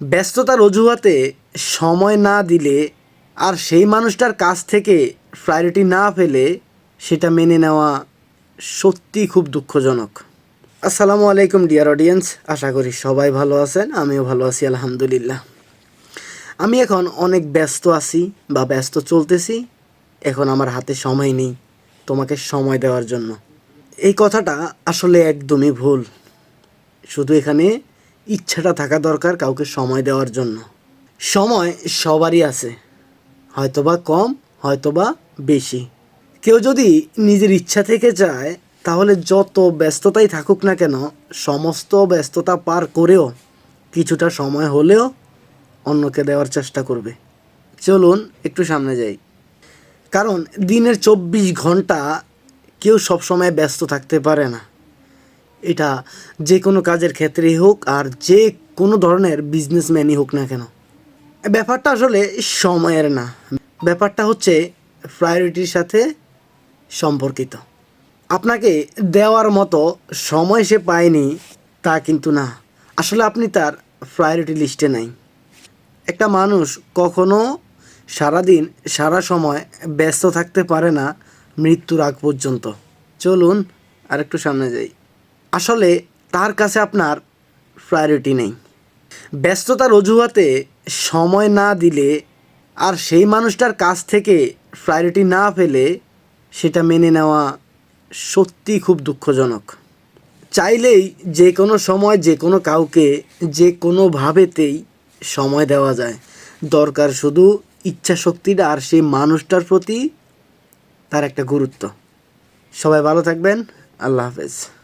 ব্যস্ততার অজুহাতে সময় না দিলে আর সেই মানুষটার কাছ থেকে প্রায়োরিটি না পেলে সেটা মেনে নেওয়া সত্যিই খুব দুঃখজনক। আসসালামু আলাইকুম ডিয়ার অডিয়েন্স, আশা করি সবাই ভালো আছেন। আমিও ভালো আছি আলহামদুলিল্লাহ। আমি এখন অনেক ব্যস্ত আছি বা ব্যস্ত চলতেছি। এখন আমার হাতে সময় নেই তোমাকে সময় দেওয়ার জন্য। এই কথাটা আসলে একদমই ভুল। শুধু এখানে ইচ্ছাটা থাকা দরকার কাউকে সময় দেওয়ার জন্য। সময় সবারই আছে, হয়তোবা কম হয়তোবা বেশি। কেউ যদি নিজের ইচ্ছা থেকে চায় তাহলে যত ব্যস্ততাই থাকুক না কেন, সমস্ত ব্যস্ততা পার করেও কিছুটা সময় হলেও অন্যকে দেওয়ার চেষ্টা করবে। চলুন একটু সামনে যাই। কারণ দিনের 24 ঘন্টা কেউ সবসময় ব্যস্ত থাকতে পারে না। এটা যে কোনো কাজের ক্ষেত্রেই হোক আর যে কোনো ধরনের বিজনেসম্যানই হোক না কেন। ব্যাপারটা আসলে সময়ের না, ব্যাপারটা হচ্ছে প্রায়োরিটির সাথে সম্পর্কিত। আপনাকে দেওয়ার মতো সময় সে পায়নি তা কিন্তু না, আসলে আপনি তার প্রায়োরিটি লিস্টে নাই। একটা মানুষ কখনো সারাদিন সারা সময় ব্যস্ত থাকতে পারে না মৃত্যুর আগ পর্যন্ত। চলুন আরেকটু সামনে যাই। আসলে তার কাছে আপনার প্রায়োরিটি নেই। ব্যস্ততার অজুহাতে সময় না দিলে আর সেই মানুষটার কাছ থেকে প্রায়োরিটি না পেলে সেটা মেনে নেওয়া সত্যিই খুব দুঃখজনক। চাইলেই যে কোনো সময় যে কোনো কাউকে যে কোনোভাবেতেই সময় দেওয়া যায়। দরকার শুধু ইচ্ছা শক্তিটা আর সেই মানুষটার প্রতি তার একটা গুরুত্ব। সবাই ভালো থাকবেন। আল্লাহ হাফেজ।